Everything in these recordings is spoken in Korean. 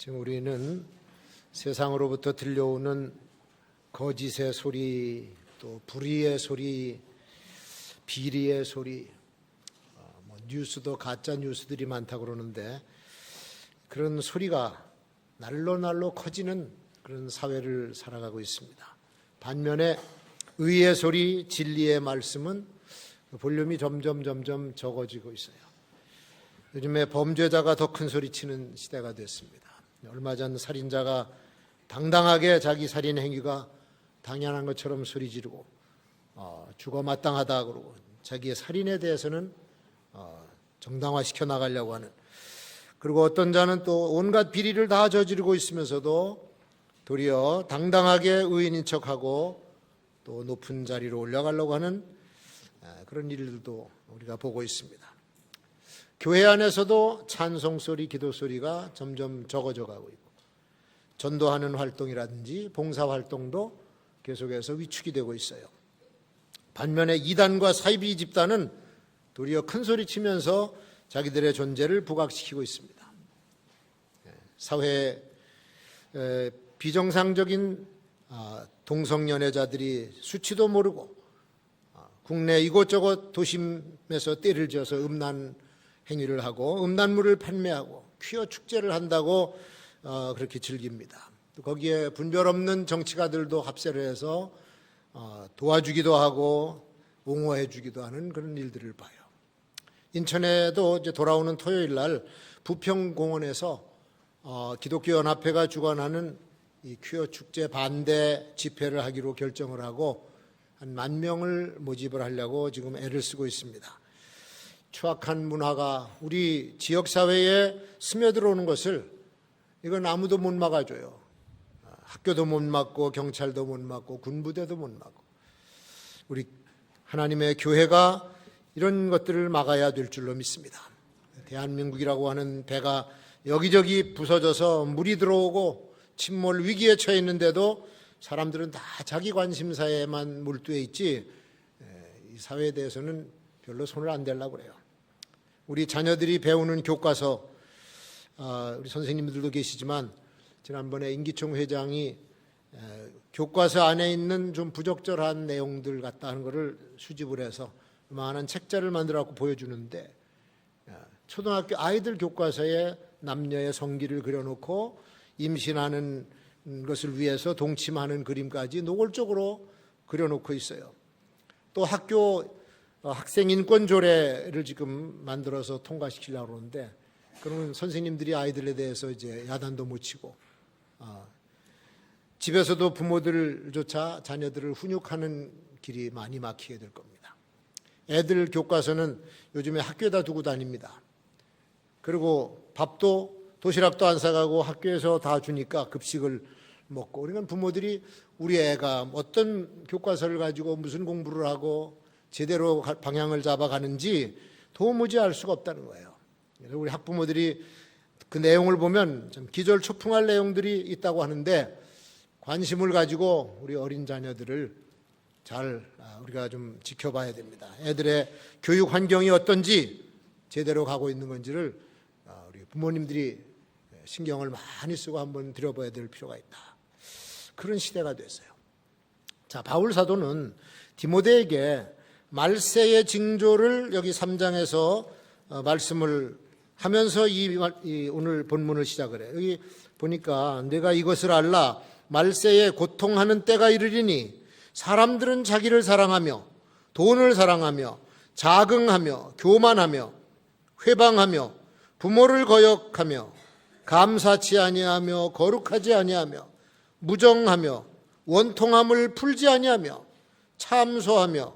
지금 우리는 세상으로부터 들려오는 거짓의 소리, 또 불의의 소리, 비리의 소리, 뉴스도 가짜 뉴스들이 많다고 그러는데 그런 소리가 날로 커지는 그런 사회를 살아가고 있습니다. 반면에 의의 소리, 진리의 말씀은 볼륨이 점점 적어지고 있어요. 요즘에 범죄자가 더 큰 소리 치는 시대가 됐습니다. 얼마 전 살인자가 당당하게 자기 살인 행위가 당연한 것처럼 소리 지르고 죽어 마땅하다 그러고 자기의 살인에 대해서는 정당화시켜 나가려고 하는, 그리고 어떤 자는 또 온갖 비리를 다 저지르고 있으면서도 도리어 당당하게 의인인 척하고 또 높은 자리로 올라가려고 하는 그런 일들도 우리가 보고 있습니다. 교회 안에서도 찬송 소리, 기도 소리가 점점 적어져 가고 있고, 전도하는 활동이라든지 봉사 활동도 계속해서 위축이 되고 있어요. 반면에 이단과 사이비 집단은 도리어 큰 소리 치면서 자기들의 존재를 부각시키고 있습니다. 사회에 비정상적인 동성연애자들이 수치도 모르고 국내 이곳저곳 도심에서 때를 지어서 음란 행위를 하고 음란물을 판매하고 퀴어 축제를 한다고 그렇게 즐깁니다. 또 거기에 분별 없는 정치가들도 합세를 해서 도와주기도 하고 옹호해 주기도 하는 그런 일들을 봐요. 인천에도 이제 돌아오는 토요일 날 부평공원에서 기독교연합회가 주관하는 이 퀴어 축제 반대 집회를 하기로 결정을 하고 한 10,000명을 모집을 하려고 지금 애를 쓰고 있습니다. 추악한 문화가 우리 지역사회에 스며들어오는 것을 이건 아무도 못 막아줘요. 학교도 못 막고 경찰도 못 막고 군부대도 못 막고, 우리 하나님의 교회가 이런 것들을 막아야 될 줄로 믿습니다. 대한민국이라고 하는 배가 여기저기 부서져서 물이 들어오고 침몰 위기에 처해 있는데도 사람들은 다 자기 관심사에만 몰두해 있지 이 사회에 대해서는 별로 손을 안 대려고 그래요. 우리 자녀들이 배우는 교과서, 우리 선생님들도 계시지만 지난번에 임기총 회장이 교과서 안에 있는 좀 부적절한 내용들 같다 하는 것을 수집을 해서 많은 책자를 만들어 갖고 보여주는데, 초등학교 아이들 교과서에 남녀의 성기를 그려놓고 임신하는 것을 위해서 동침하는 그림까지 노골적으로 그려놓고 있어요. 또 학교 학생 인권 조례를 지금 만들어서 통과시키려고 하는데, 그러면 선생님들이 아이들에 대해서 이제 야단도 못 치고 집에서도 부모들조차 자녀들을 훈육하는 길이 많이 막히게 될 겁니다. 애들 교과서는 요즘에 학교에다 두고 다닙니다. 그리고 밥도 도시락도 안 사가고 학교에서 다 주니까 급식을 먹고, 그러니까 부모들이 우리 애가 어떤 교과서를 가지고 무슨 공부를 하고 제대로 방향을 잡아가는지 도무지 알 수가 없다는 거예요. 그래서 우리 학부모들이 그 내용을 보면 좀 기절초풍할 내용들이 있다고 하는데, 관심을 가지고 우리 어린 자녀들을 잘 우리가 좀 지켜봐야 됩니다. 애들의 교육 환경이 어떤지, 제대로 가고 있는 건지를 우리 부모님들이 신경을 많이 쓰고 한번 들여봐야 될 필요가 있다. 그런 시대가 됐어요. 자, 바울 사도는 디모데에게 말세의 징조를 여기 3장에서 말씀을 하면서 오늘 본문을 시작을 해요. 여기 보니까 내가 이것을 알라, 말세에 고통하는 때가 이르리니 사람들은 자기를 사랑하며 돈을 사랑하며 자긍하며 교만하며 회방하며 부모를 거역하며 감사치 아니하며 거룩하지 아니하며 무정하며 원통함을 풀지 아니하며 참소하며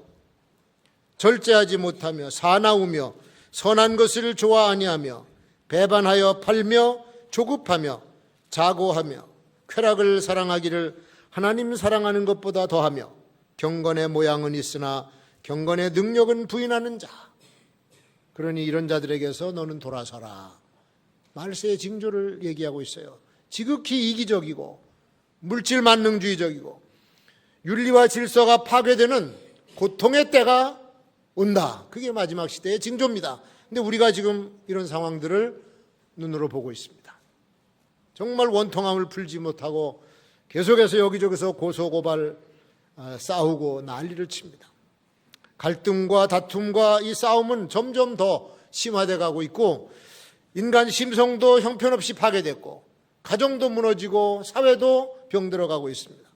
절제하지 못하며 사나우며 선한 것을 좋아 아니하며 배반하여 팔며 조급하며 자고하며 쾌락을 사랑하기를 하나님 사랑하는 것보다 더하며 경건의 모양은 있으나 경건의 능력은 부인하는 자. 그러니 이런 자들에게서 너는 돌아서라. 말세의 징조를 얘기하고 있어요. 지극히 이기적이고 물질 만능주의적이고 윤리와 질서가 파괴되는 고통의 때가 온다. 그게 마지막 시대의 징조입니다. 근데 우리가 지금 이런 상황들을 눈으로 보고 있습니다. 정말 원통함을 풀지 못하고 계속해서 여기저기서 고소고발 싸우고 난리를 칩니다. 갈등과 다툼과 이 싸움은 점점 더 심화돼 가고 있고 인간 심성도 형편없이 파괴됐고 가정도 무너지고 사회도 병들어가고 있습니다.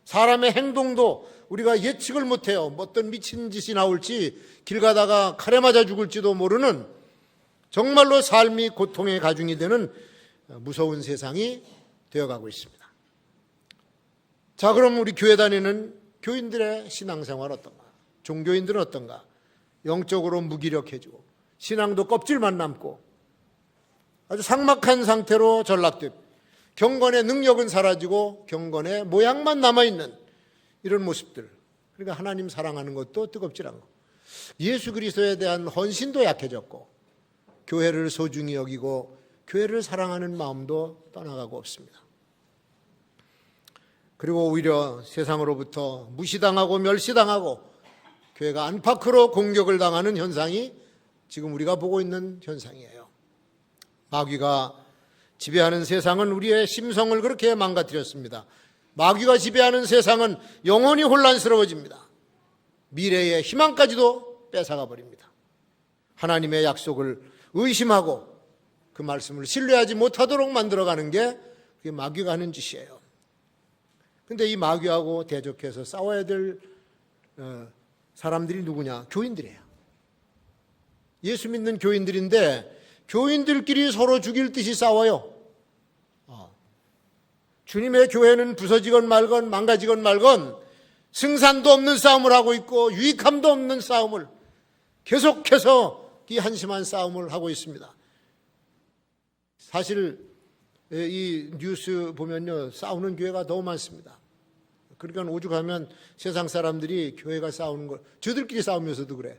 사람의 행동도 우리가 예측을 못해요. 어떤 미친 짓이 나올지 길 가다가 칼에 맞아 죽을지도 모르는 정말로 삶이 고통의 가중이 되는 무서운 세상이 되어가고 있습니다. 자, 그럼 우리 교회 다니는 교인들의 신앙생활 어떤가? 종교인들은 어떤가? 영적으로 무기력해지고 신앙도 껍질만 남고 아주 삭막한 상태로 전락되고 경건의 능력은 사라지고 경건의 모양만 남아있는 이런 모습들. 그러니까 하나님 사랑하는 것도 뜨겁질 않고 예수 그리스도에 대한 헌신도 약해졌고 교회를 소중히 여기고 교회를 사랑하는 마음도 떠나가고 없습니다. 그리고 오히려 세상으로부터 무시당하고 멸시당하고 교회가 안팎으로 공격을 당하는 현상이 지금 우리가 보고 있는 현상이에요. 마귀가 지배하는 세상은 우리의 심성을 그렇게 망가뜨렸습니다. 마귀가 지배하는 세상은 영원히 혼란스러워집니다. 미래의 희망까지도 뺏어가 버립니다. 하나님의 약속을 의심하고 그 말씀을 신뢰하지 못하도록 만들어가는 게 그게 마귀가 하는 짓이에요. 그런데 이 마귀하고 대적해서 싸워야 될 사람들이 누구냐? 교인들이에요. 예수 믿는 교인들인데 교인들끼리 서로 죽일 듯이 싸워요. 주님의 교회는 부서지건 말건 망가지건 말건 승산도 없는 싸움을 하고 있고 유익함도 없는 싸움을 계속해서 이 한심한 싸움을 하고 있습니다. 사실 이 뉴스 보면요, 싸우는 교회가 너무 많습니다. 그러니까 오죽하면 세상 사람들이 교회가 싸우는 걸 저들끼리 싸우면서도 그래.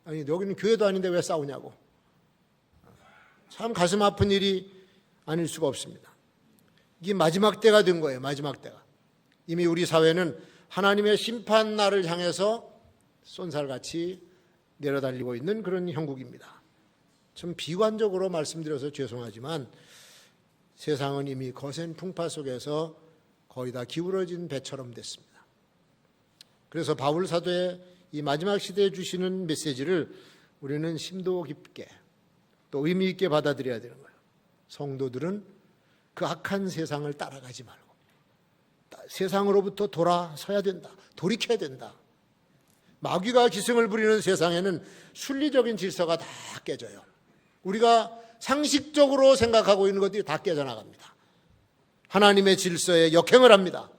아니 여기는 교회도 아닌데 왜 싸우냐고. 참 가슴 아픈 일이 아닐 수가 없습니다. 이게 마지막 때가 된 거예요. 마지막 때가. 이미 우리 사회는 하나님의 심판 날을 향해서 쏜살같이 내려달리고 있는 그런 형국입니다. 좀 비관적으로 말씀드려서 죄송하지만 세상은 이미 거센 풍파 속에서 거의 다 기울어진 배처럼 됐습니다. 그래서 바울 사도의 이 마지막 시대에 주시는 메시지를 우리는 심도 깊게 또 의미 있게 받아들여야 되는 거예요. 성도들은 그 악한 세상을 따라가지 말고 세상으로부터 돌아서야 된다. 돌이켜야 된다. 마귀가 기승을 부리는 세상에는 순리적인 질서가 다 깨져요. 우리가 상식적으로 생각하고 있는 것들이 다 깨져나갑니다. 하나님의 질서에 역행을 합니다.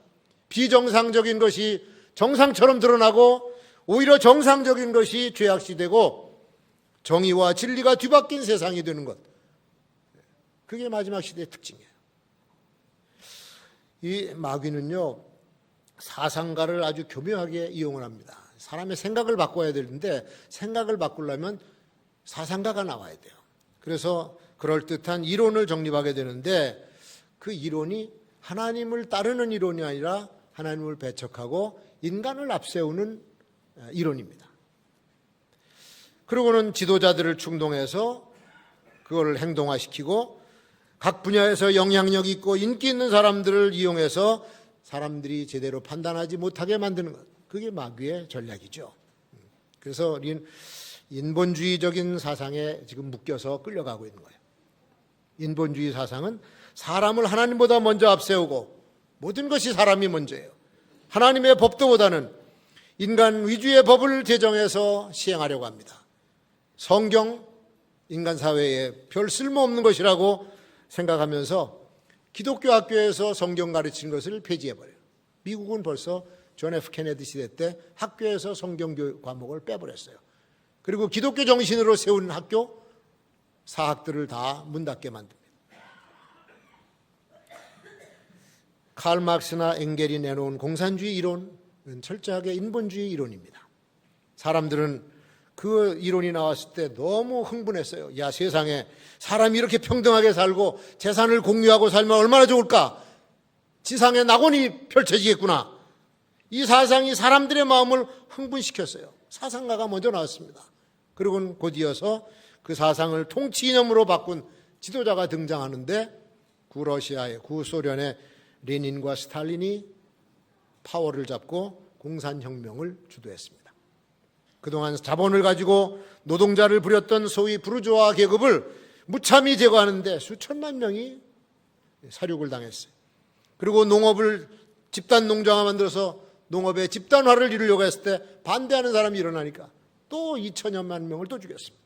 비정상적인 것이 정상처럼 드러나고 오히려 정상적인 것이 죄악시되고 정의와 진리가 뒤바뀐 세상이 되는 것. 그게 마지막 시대의 특징이에요. 이 마귀는요, 사상가를 아주 교묘하게 이용을 합니다. 사람의 생각을 바꿔야 되는데 생각을 바꾸려면 사상가가 나와야 돼요. 그래서 그럴듯한 이론을 정립하게 되는데 그 이론이 하나님을 따르는 이론이 아니라 하나님을 배척하고 인간을 앞세우는 이론입니다. 그리고는 지도자들을 충동해서 그걸 행동화시키고 각 분야에서 영향력 있고 인기 있는 사람들을 이용해서 사람들이 제대로 판단하지 못하게 만드는 것. 그게 마귀의 전략이죠. 그래서 우리는 인본주의적인 사상에 지금 묶여서 끌려가고 있는 거예요. 인본주의 사상은 사람을 하나님보다 먼저 앞세우고 모든 것이 사람이 먼저예요. 하나님의 법도보다는 인간 위주의 법을 제정해서 시행하려고 합니다. 성경, 인간 사회에 별 쓸모없는 것이라고 생각하면서 기독교 학교에서 성경 가르치는 것을 폐지해버려요. 미국은 벌써 존 F 케네디 시대 때 학교에서 성경 교육 과목을 빼버렸어요. 그리고 기독교 정신으로 세운 학교 사학들을 다 문 닫게 만듭니다. 칼 막스나 엥겔이 내놓은 공산주의 이론은 철저하게 인본주의 이론입니다. 사람들은 그 이론이 나왔을 때 너무 흥분했어요. 야, 세상에 사람이 이렇게 평등하게 살고 재산을 공유하고 살면 얼마나 좋을까? 지상에 낙원이 펼쳐지겠구나. 이 사상이 사람들의 마음을 흥분시켰어요. 사상가가 먼저 나왔습니다. 그리고는 곧 이어서 그 사상을 통치 이념으로 바꾼 지도자가 등장하는데 구러시아의 구소련의 레닌과 스탈린이 파워를 잡고 공산혁명을 주도했습니다. 그동안 자본을 가지고 노동자를 부렸던 소위 부르주아 계급을 무참히 제거하는데 수천만 명이 사륙을 당했어요. 그리고 농업을 집단 농장화 만들어서 농업의 집단화를 이루려고 했을 때 반대하는 사람이 일어나니까 또 2천여만 명을 또 죽였습니다.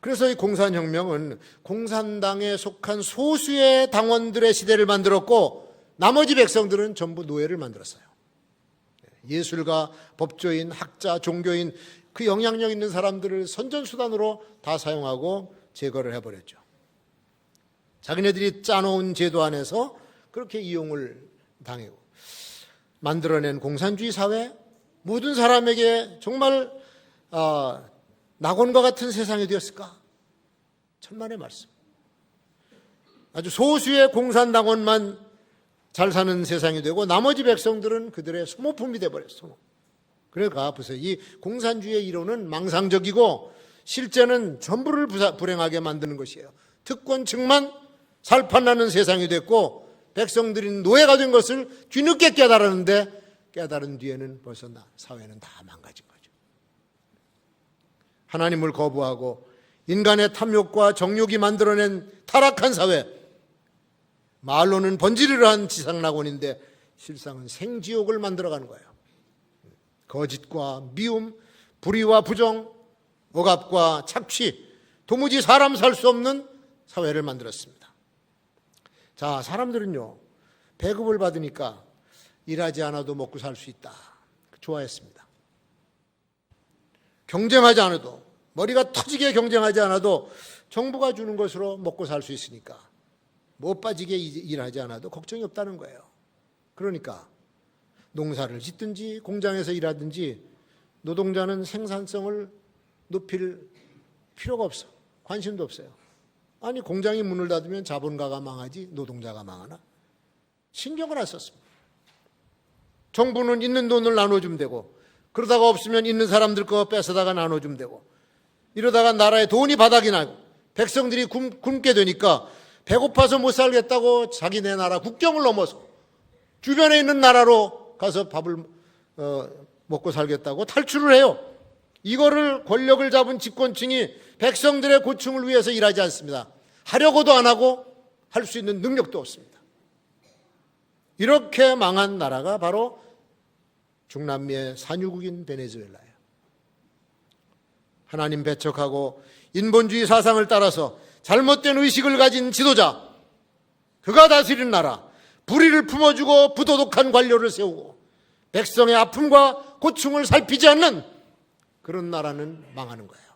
그래서 이 공산혁명은 공산당에 속한 소수의 당원들의 시대를 만들었고 나머지 백성들은 전부 노예를 만들었어요. 예술가, 법조인, 학자, 종교인 그 영향력 있는 사람들을 선전수단으로 다 사용하고 제거를 해버렸죠. 자기네들이 짜놓은 제도 안에서 그렇게 이용을 당하고 만들어낸 공산주의 사회, 모든 사람에게 정말 낙원과 같은 세상이 되었을까? 천만의 말씀. 아주 소수의 공산당원만 잘 사는 세상이 되고 나머지 백성들은 그들의 소모품이 되어버렸어. 그러니까 보세요. 이 공산주의의 이론은 망상적이고 실제는 전부를 불행하게 만드는 것이에요. 특권층만 살판나는 세상이 됐고 백성들이 노예가 된 것을 뒤늦게 깨달았는데 깨달은 뒤에는 벌써 사회는 다 망가진 거죠. 하나님을 거부하고 인간의 탐욕과 정욕이 만들어낸 타락한 사회, 말로는 번지르르한 지상낙원인데 실상은 생지옥을 만들어가는 거예요. 거짓과 미움, 불의와 부정, 억압과 착취, 도무지 사람 살 수 없는 사회를 만들었습니다. 자, 사람들은요, 배급을 받으니까 일하지 않아도 먹고 살 수 있다. 좋아했습니다. 경쟁하지 않아도, 머리가 터지게 경쟁하지 않아도 정부가 주는 것으로 먹고 살 수 있으니까 못 빠지게 일하지 않아도 걱정이 없다는 거예요. 그러니까 농사를 짓든지 공장에서 일하든지 노동자는 생산성을 높일 필요가 없어. 관심도 없어요. 아니, 공장이 문을 닫으면 자본가가 망하지 노동자가 망하나? 신경을 안 썼습니다. 정부는 있는 돈을 나눠주면 되고 그러다가 없으면 있는 사람들 거 뺏어다가 나눠주면 되고 이러다가 나라의 돈이 바닥이 나고 백성들이 굶게 되니까 배고파서 못 살겠다고 자기네 나라 국경을 넘어서 주변에 있는 나라로 가서 밥을 먹고 살겠다고 탈출을 해요. 이거를 권력을 잡은 집권층이 백성들의 고충을 위해서 일하지 않습니다. 하려고도 안 하고 할 수 있는 능력도 없습니다. 이렇게 망한 나라가 바로 중남미의 산유국인 베네수엘라예요. 하나님 배척하고 인본주의 사상을 따라서 잘못된 의식을 가진 지도자, 그가 다스리는 나라, 불의를 품어주고 부도덕한 관료를 세우고 백성의 아픔과 고충을 살피지 않는 그런 나라는 망하는 거예요.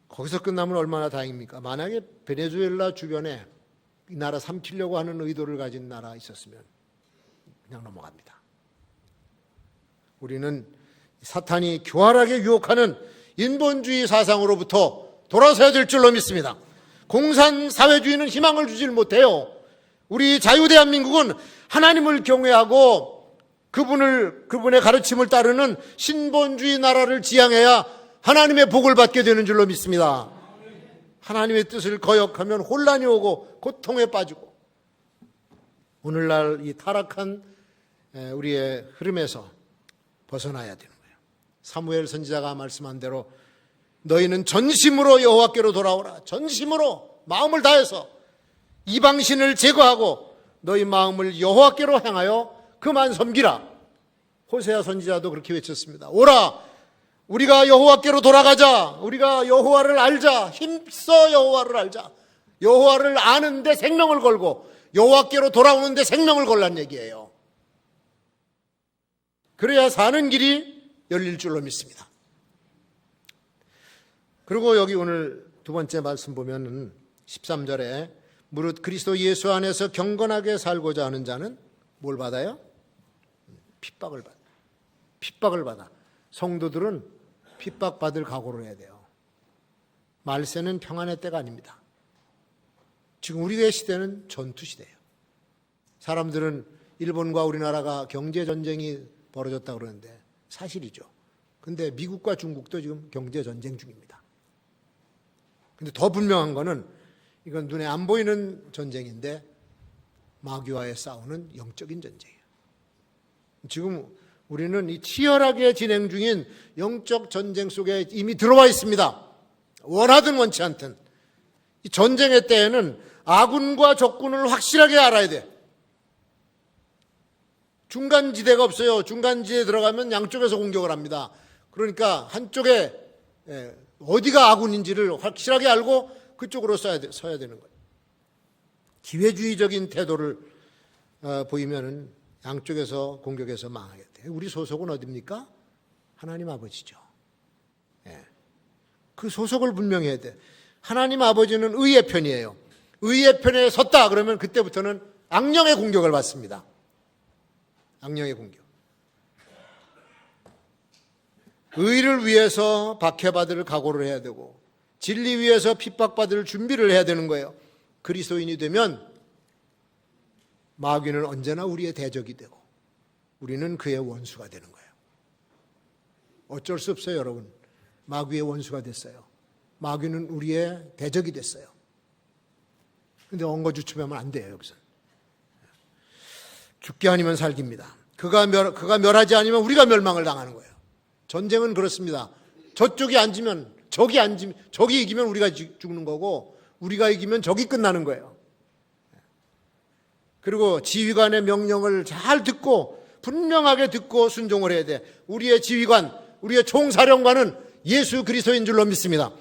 거기서 끝나면 얼마나 다행입니까? 만약에 베네수엘라 주변에 이 나라 삼키려고 하는 의도를 가진 나라 있었으면 그냥 넘어갑니다. 우리는 사탄이 교활하게 유혹하는 인본주의 사상으로부터 돌아서야 될 줄로 믿습니다. 공산사회주의는 희망을 주질 못해요. 우리 자유대한민국은 하나님을 경외하고 그분의 가르침을 따르는 신본주의 나라를 지향해야 하나님의 복을 받게 되는 줄로 믿습니다. 하나님의 뜻을 거역하면 혼란이 오고 고통에 빠지고 오늘날 이 타락한 우리의 흐름에서 벗어나야 되는 거예요. 사무엘 선지자가 말씀한 대로 너희는 전심으로 여호와께로 돌아오라. 전심으로 마음을 다해서 이방신을 제거하고 너희 마음을 여호와께로 향하여 그만 섬기라. 호세아 선지자도 그렇게 외쳤습니다. 오라, 우리가 여호와께로 돌아가자. 우리가 여호와를 알자. 힘써 여호와를 알자. 여호와를 아는데 생명을 걸고 여호와께로 돌아오는데 생명을 걸란 얘기예요. 그래야 사는 길이 열릴 줄로 믿습니다. 그리고 여기 오늘 두 번째 말씀 보면은 13절에 무릇 그리스도 예수 안에서 경건하게 살고자 하는 자는 뭘 받아요? 핍박을 받아. 핍박을 받아. 성도들은 핍박받을 각오를 해야 돼요. 말세는 평안의 때가 아닙니다. 지금 우리의 시대는 전투 시대예요. 사람들은 일본과 우리나라가 경제전쟁이 벌어졌다고 그러는데 사실이죠. 근데 미국과 중국도 지금 경제전쟁 중입니다. 근데 더 분명한 거는 이건 눈에 안 보이는 전쟁인데 마귀와의 싸우는 영적인 전쟁이에요. 지금 우리는 이 치열하게 진행 중인 영적 전쟁 속에 이미 들어와 있습니다. 원하든 원치 않든. 이 전쟁의 때에는 아군과 적군을 확실하게 알아야 돼. 중간지대가 없어요. 중간지대에 들어가면 양쪽에서 공격을 합니다. 그러니까 한쪽에 어디가 아군인지를 확실하게 알고 그쪽으로 서야 되는 거예요. 기회주의적인 태도를 보이면은 양쪽에서 공격해서 망하게 돼요. 우리 소속은 어디입니까? 하나님 아버지죠. 그 소속을 분명히 해야 돼. 하나님 아버지는 의의 편이에요. 의의 편에 섰다 그러면 그때부터는 악령의 공격을 받습니다. 악령의 공격. 의를 위해서 박해받을 각오를 해야 되고 진리 위해서 핍박받을 준비를 해야 되는 거예요. 그리스도인이 되면 마귀는 언제나 우리의 대적이 되고 우리는 그의 원수가 되는 거예요. 어쩔 수 없어요, 여러분. 마귀의 원수가 됐어요. 마귀는 우리의 대적이 됐어요. 근데 엉거주춤하면 안 돼요, 여기서. 죽게 아니면 살기입니다. 그가 멸하지 않으면 우리가 멸망을 당하는 거예요. 전쟁은 그렇습니다. 저쪽이 앉으면 적이 이기면 우리가 죽는 거고 우리가 이기면 적이 끝나는 거예요. 그리고 지휘관의 명령을 잘 듣고 분명하게 듣고 순종을 해야 돼. 우리의 지휘관, 우리의 총사령관은 예수 그리스도인 줄로 믿습니다.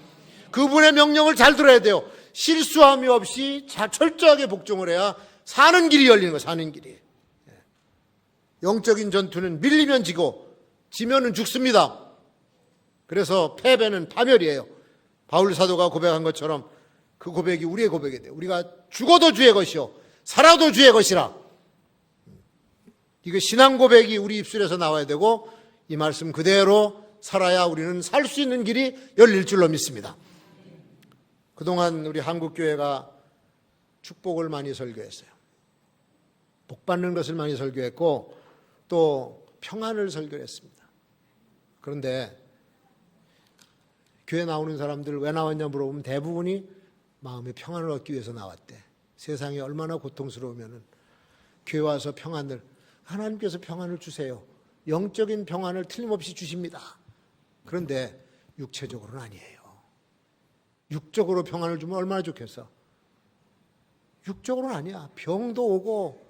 그분의 명령을 잘 들어야 돼요. 실수함이 없이 철저하게 복종을 해야 사는 길이 열리는 거예요. 사는 길이. 영적인 전투는 밀리면 지고 지면은 죽습니다. 그래서 패배는 파멸이에요. 바울 사도가 고백한 것처럼 그 고백이 우리의 고백이 돼요. 우리가 죽어도 주의 것이요 살아도 주의 것이라. 이거 신앙 고백이 우리 입술에서 나와야 되고 이 말씀 그대로 살아야 우리는 살 수 있는 길이 열릴 줄로 믿습니다. 그동안 우리 한국교회가 축복을 많이 설교했어요. 복 받는 것을 많이 설교했고 또 평안을 설교했습니다. 그런데 교회 나오는 사람들 왜 나왔냐 물어보면 대부분이 마음의 평안을 얻기 위해서 나왔대. 세상이 얼마나 고통스러우면은 교회 와서 평안을, 하나님께서 평안을 주세요. 영적인 평안을 틀림없이 주십니다. 그런데 육체적으로는 아니에요. 육적으로 평안을 주면 얼마나 좋겠어. 육적으로는 아니야. 병도 오고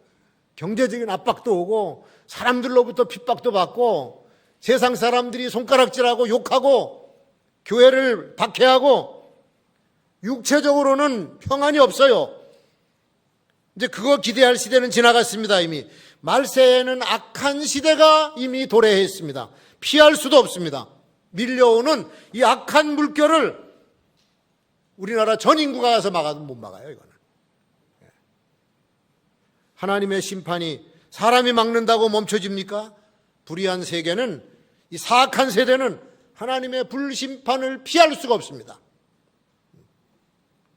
경제적인 압박도 오고 사람들로부터 핍박도 받고 세상 사람들이 손가락질하고 욕하고 교회를 박해하고 육체적으로는 평안이 없어요. 이제 그거 기대할 시대는 지나갔습니다. 이미 말세에는 악한 시대가 이미 도래했습니다. 피할 수도 없습니다. 밀려오는 이 악한 물결을 우리나라 전 인구가 가서 막아도 못 막아요. 이거는 하나님의 심판이 사람이 막는다고 멈춰집니까? 불의한 세계는, 이 사악한 세대는 하나님의 불심판을 피할 수가 없습니다.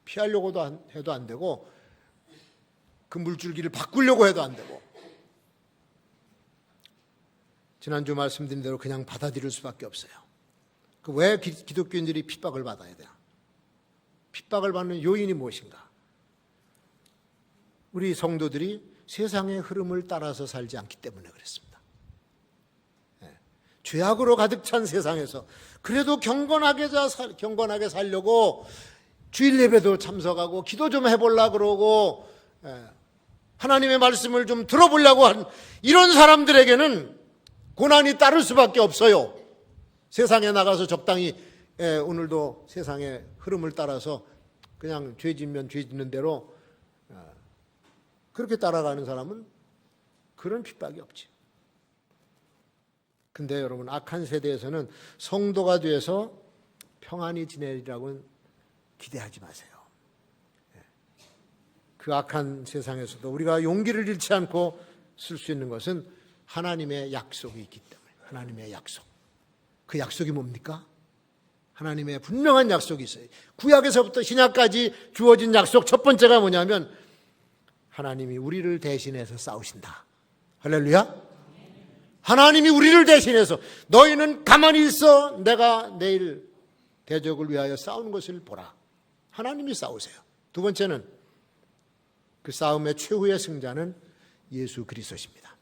피하려고도 해도 안 되고 그 물줄기를 바꾸려고 해도 안 되고 지난주 말씀드린 대로 그냥 받아들일 수밖에 없어요. 그 왜 기독교인들이 핍박을 받아야 돼요? 핍박을 받는 요인이 무엇인가? 우리 성도들이 세상의 흐름을 따라서 살지 않기 때문에 그렇습니다. 죄악으로 가득 찬 세상에서 그래도 경건하게 살려고 주일 예배도 참석하고 기도 좀 해보려고 그러고 하나님의 말씀을 좀 들어보려고 하는 이런 사람들에게는 고난이 따를 수밖에 없어요. 세상에 나가서 적당히 오늘도 세상의 흐름을 따라서 그냥 죄 짓면 죄 짓는 대로 그렇게 따라가는 사람은 그런 핍박이 없지. 근데 여러분 악한 세대에서는 성도가 돼서 평안히 지내리라고는 기대하지 마세요. 그 악한 세상에서도 우리가 용기를 잃지 않고 쓸 수 있는 것은 하나님의 약속이 있기 때문에. 하나님의 약속. 그 약속이 뭡니까? 하나님의 분명한 약속이 있어요. 구약에서부터 신약까지 주어진 약속 첫 번째가 뭐냐면 하나님이 우리를 대신해서 싸우신다. 할렐루야. 하나님이 우리를 대신해서 너희는 가만히 있어 내가 내일 대적을 위하여 싸우는 것을 보라. 하나님이 싸우세요. 두 번째는 그 싸움의 최후의 승자는 예수 그리스도십니다.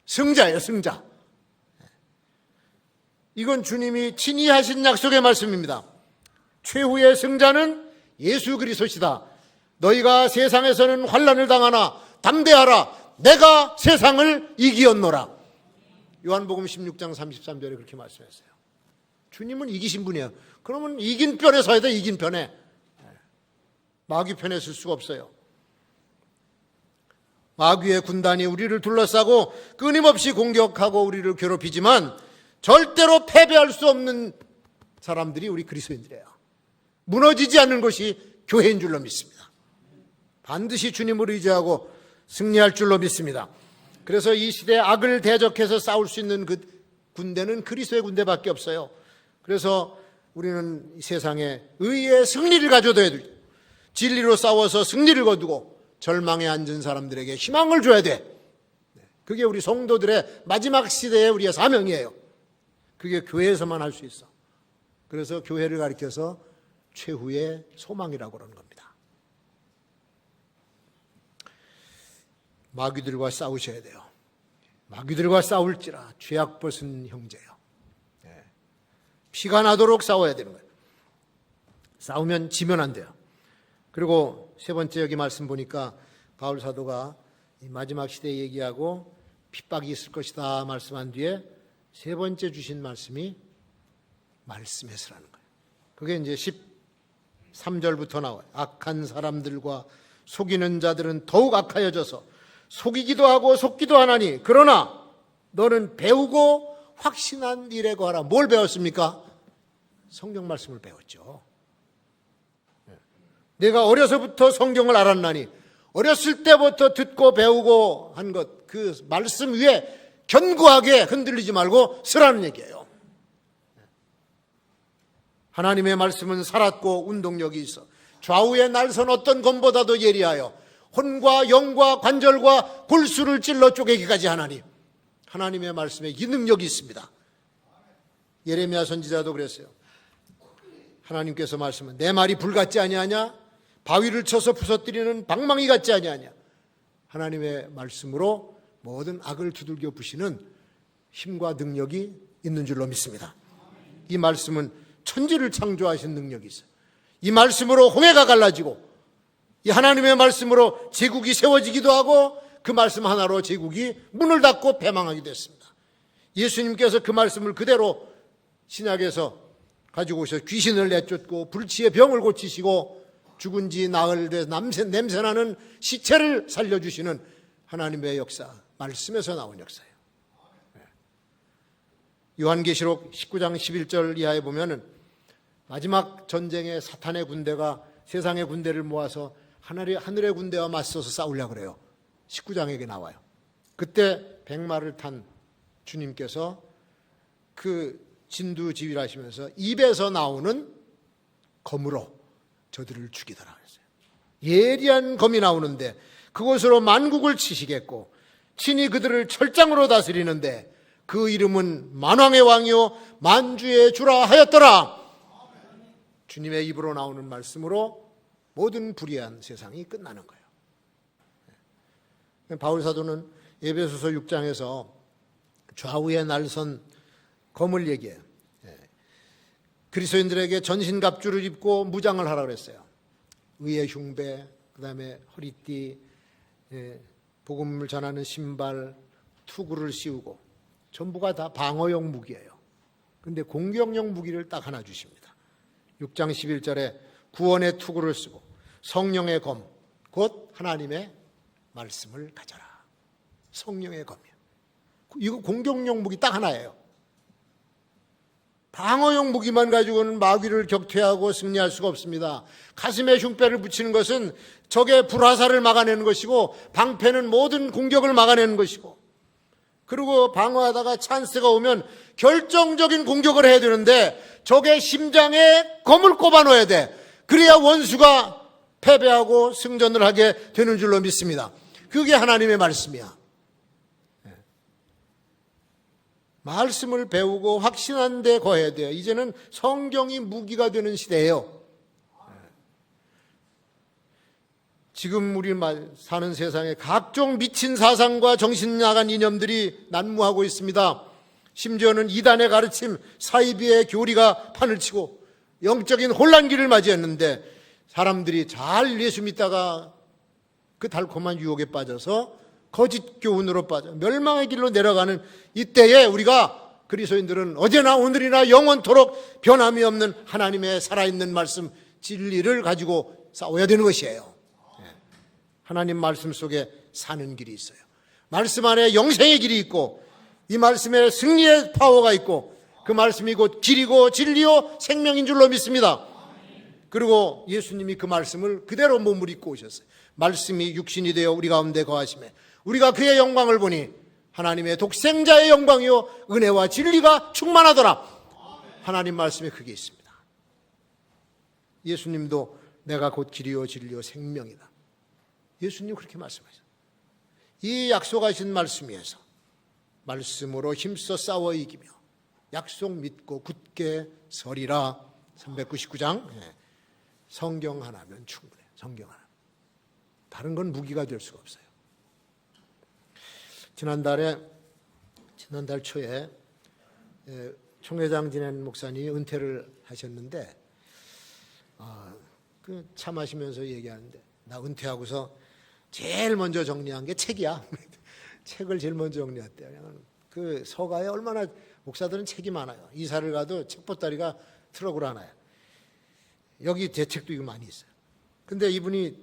승자예요, 승자. 이건 주님이 친히 하신 약속의 말씀입니다. 최후의 승자는 예수 그리스도시다. 너희가 세상에서는 환난을 당하나 담대하라. 내가 세상을 이기었노라. 요한복음 16장 33절에 그렇게 말씀했어요. 주님은 이기신 분이에요. 그러면 이긴 편에 서야 돼. 이긴 편에. 마귀 편에 설 수가 없어요. 마귀의 군단이 우리를 둘러싸고 끊임없이 공격하고 우리를 괴롭히지만 절대로 패배할 수 없는 사람들이 우리 그리스도인들이에요. 무너지지 않는 것이 교회인 줄로 믿습니다. 반드시 주님을 의지하고 승리할 줄로 믿습니다. 그래서 이 시대에 악을 대적해서 싸울 수 있는 그 군대는 그리스도의 군대밖에 없어요. 그래서 우리는 이 세상에 의의 승리를 가져둬야 돼요. 진리로 싸워서 승리를 거두고 절망에 앉은 사람들에게 희망을 줘야 돼. 그게 우리 성도들의 마지막 시대의 우리의 사명이에요. 그게 교회에서만 할 수 있어. 그래서 교회를 가리켜서 최후의 소망이라고 그러는 겁니다. 마귀들과 싸우셔야 돼요. 마귀들과 싸울지라 죄악 벗은 형제요. 피가 나도록 싸워야 되는 거예요. 싸우면 지면 안 돼요. 그리고 세 번째 여기 말씀 보니까 바울 사도가 이 마지막 시대 얘기하고 핍박이 있을 것이다 말씀한 뒤에 세 번째 주신 말씀이 말씀에서라는 거예요. 그게 이제 13절부터 나와요. 악한 사람들과 속이는 자들은 더욱 악하여져서 속이기도 하고 속기도 하나니 그러나 너는 배우고 확신한 일에 거하라. 뭘 배웠습니까? 성경 말씀을 배웠죠. 내가 어려서부터 성경을 알았나니 어렸을 때부터 듣고 배우고 한 것, 그 말씀 위에 견고하게 흔들리지 말고 서라는 얘기예요. 하나님의 말씀은 살았고 운동력이 있어 좌우의 날선 어떤 검보다도 예리하여 혼과 영과 관절과 골수를 찔러 쪼개기까지 하나니 하나님의 말씀에 이 능력이 있습니다. 예레미야 선지자도 그랬어요. 하나님께서 말씀은 내 말이 불 같지 아니하냐? 바위를 쳐서 부서뜨리는 방망이 같지 아니하냐? 하나님의 말씀으로 모든 악을 두들겨 부시는 힘과 능력이 있는 줄로 믿습니다. 이 말씀은 천지를 창조하신 능력이 있어요. 이 말씀으로 홍해가 갈라지고 이 하나님의 말씀으로 제국이 세워지기도 하고 그 말씀 하나로 제국이 문을 닫고 패망하기도 했습니다. 예수님께서 그 말씀을 그대로 신약에서 가지고 오셔서 귀신을 내쫓고 불치의 병을 고치시고 죽은 지 나흘 돼 냄새나는 시체를 살려주시는 하나님의 역사, 말씀에서 나온 역사예요. 요한계시록 19장 11절 이하에 보면은 마지막 전쟁에 사탄의 군대가 세상의 군대를 모아서 하늘의 군대와 맞서서 싸우려고 그래요. 19장에게 나와요. 그때 백마를 탄 주님께서 그 진두지휘하시면서 입에서 나오는 검으로 저들을 죽이더라 했어요. 예리한 검이 나오는데 그것으로 만국을 치시겠고 친히 그들을 철장으로 다스리는데 그 이름은 만왕의 왕이요 만주의 주라 하였더라. 주님의 입으로 나오는 말씀으로 모든 불의한 세상이 끝나는 거예요. 바울 사도는 에베소서 6장에서 좌우의 날선 검을 얘기해요. 그리스도인들에게 전신갑주를 입고 무장을 하라고 그랬어요. 의의 흉배, 그 다음에 허리띠, 복음을 전하는 신발, 투구를 씌우고 전부가 다 방어용 무기예요. 그런데 공격용 무기를 딱 하나 주십니다. 6장 11절에 구원의 투구를 쓰고 성령의 검, 곧 하나님의 말씀을 가져라. 성령의 검이에요. 이거 공격용 무기 딱 하나예요. 방어용 무기만 가지고는 마귀를 격퇴하고 승리할 수가 없습니다. 가슴에 흉배를 붙이는 것은 적의 불화살을 막아내는 것이고 방패는 모든 공격을 막아내는 것이고 그리고 방어하다가 찬스가 오면 결정적인 공격을 해야 되는데 적의 심장에 검을 꼽아 놓아야 돼. 그래야 원수가 패배하고 승전을 하게 되는 줄로 믿습니다. 그게 하나님의 말씀이야. 말씀을 배우고 확신한 데 거해야 돼요. 이제는 성경이 무기가 되는 시대예요. 지금 우리 사는 세상에 각종 미친 사상과 정신 나간 이념들이 난무하고 있습니다. 심지어는 이단의 가르침, 사이비의 교리가 판을 치고 영적인 혼란기를 맞이했는데 사람들이 잘 예수 믿다가 그 달콤한 유혹에 빠져서 거짓 교훈으로 빠져 멸망의 길로 내려가는 이때에 우리가 그리스도인들은 어제나 오늘이나 영원토록 변함이 없는 하나님의 살아있는 말씀 진리를 가지고 싸워야 되는 것이에요. 하나님 말씀 속에 사는 길이 있어요. 말씀 안에 영생의 길이 있고 이 말씀에 승리의 파워가 있고 그 말씀이 곧 길이고 진리요 생명인 줄로 믿습니다. 그리고 예수님이 그 말씀을 그대로 몸을 입고 오셨어요. 말씀이 육신이 되어 우리 가운데 거하심에 우리가 그의 영광을 보니 하나님의 독생자의 영광이요 은혜와 진리가 충만하더라. 하나님 말씀에 그게 있습니다. 예수님도 내가 곧 길이요 진리요 생명이다. 예수님 그렇게 말씀하셨어요. 이 약속하신 말씀 위에서 말씀으로 힘써 싸워 이기며 약속 믿고 굳게 서리라. 399장. 성경 하나면 충분해요. 성경 하나. 다른 건 무기가 될 수가 없어요. 지난달 초에 총회장 지낸 목사님이 은퇴를 하셨는데 그 차 마시면서 얘기하는데 나 은퇴하고서 제일 먼저 정리한 게 책이야. 책을 제일 먼저 정리했대요. 그 서가에 얼마나 목사들은 책이 많아요. 이사를 가도 책 보따리가 트럭으로 하나요. 여기 제 책도 이거 많이 있어요. 근데 이분이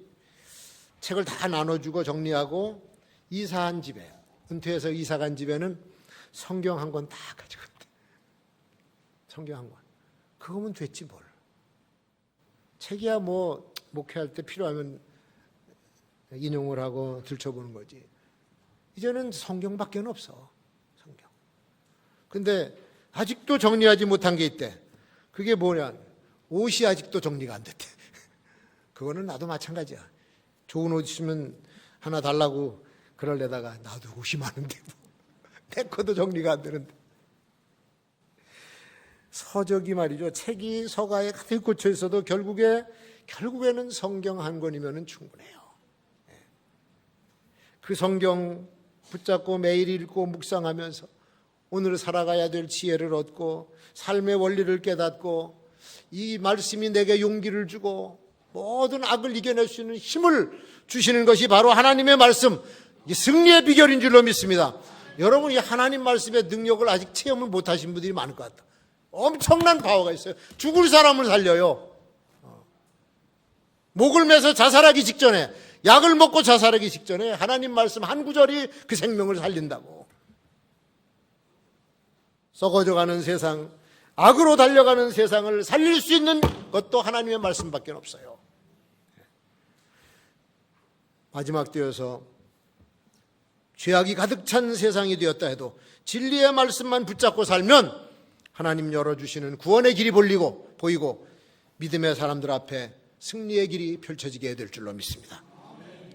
책을 다 나눠주고 정리하고 이사한 집에 은퇴해서 이사 간 집에는 성경 한 권 다 가지고 있대. 성경 한 권. 그거면 됐지 뭘. 책이야 뭐 목회할 때 필요하면 인용을 하고 들춰보는 거지. 이제는 성경밖에 없어. 성경. 근데 아직도 정리하지 못한 게 있대. 그게 뭐냐. 옷이 아직도 정리가 안 됐대. 그거는 나도 마찬가지야. 좋은 옷 있으면 하나 달라고 그러려다가 나도 옷이 많은데 내 것도 정리가 안 되는데. 서적이 말이죠. 책이 서가에 가득 꽂혀 있어도 결국에는 성경 한 권이면 충분해요. 그 성경 붙잡고 매일 읽고 묵상하면서 오늘 살아가야 될 지혜를 얻고 삶의 원리를 깨닫고 이 말씀이 내게 용기를 주고 모든 악을 이겨낼 수 있는 힘을 주시는 것이 바로 하나님의 말씀, 이 승리의 비결인 줄로 믿습니다. 여러분 이 하나님 말씀의 능력을 아직 체험을 못하신 분들이 많을 것 같다. 엄청난 파워가 있어요. 죽을 사람을 살려요. 목을 매서 자살하기 직전에 약을 먹고 자살하기 직전에 하나님 말씀 한 구절이 그 생명을 살린다고. 썩어져가는 세상, 악으로 달려가는 세상을 살릴 수 있는 것도 하나님의 말씀밖에 없어요. 마지막 때여서 죄악이 가득 찬 세상이 되었다 해도 진리의 말씀만 붙잡고 살면 하나님 열어주시는 구원의 길이 보이고 믿음의 사람들 앞에 승리의 길이 펼쳐지게 될 줄로 믿습니다.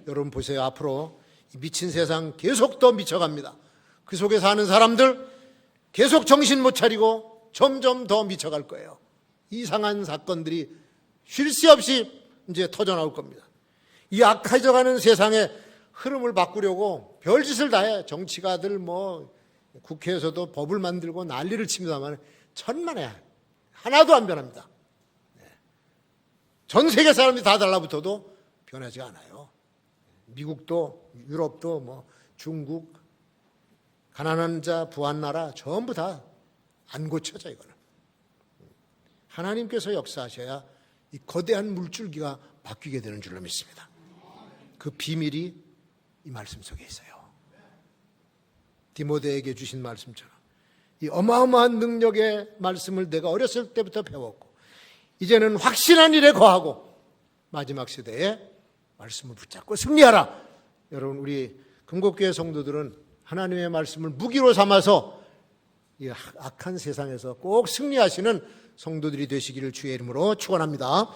여러분 보세요. 앞으로 미친 세상 계속 더 미쳐갑니다. 그 속에 사는 사람들 계속 정신 못 차리고 점점 더 미쳐갈 거예요. 이상한 사건들이 쉴 새 없이 이제 터져나올 겁니다. 이 악해져가는 세상의 흐름을 바꾸려고 별짓을 다 해. 정치가들 국회에서도 법을 만들고 난리를 칩니다만 천만에 하나도 안 변합니다. 전 세계 사람들이 다 달라붙어도 변하지가 않아요. 미국도 유럽도 중국 가난한 자 부한 나라 전부 다 안 고쳐져. 이거는 하나님께서 역사하셔야 이 거대한 물줄기가 바뀌게 되는 줄로 믿습니다. 그 비밀이 이 말씀 속에 있어요. 디모데에게 주신 말씀처럼 이 어마어마한 능력의 말씀을 내가 어렸을 때부터 배웠고 이제는 확신한 일에 거하고 마지막 시대에 말씀을 붙잡고 승리하라. 여러분 우리 금곡교회 성도들은 하나님의 말씀을 무기로 삼아서 이 악한 세상에서 꼭 승리하시는 성도들이 되시기를 주의 이름으로 축원합니다.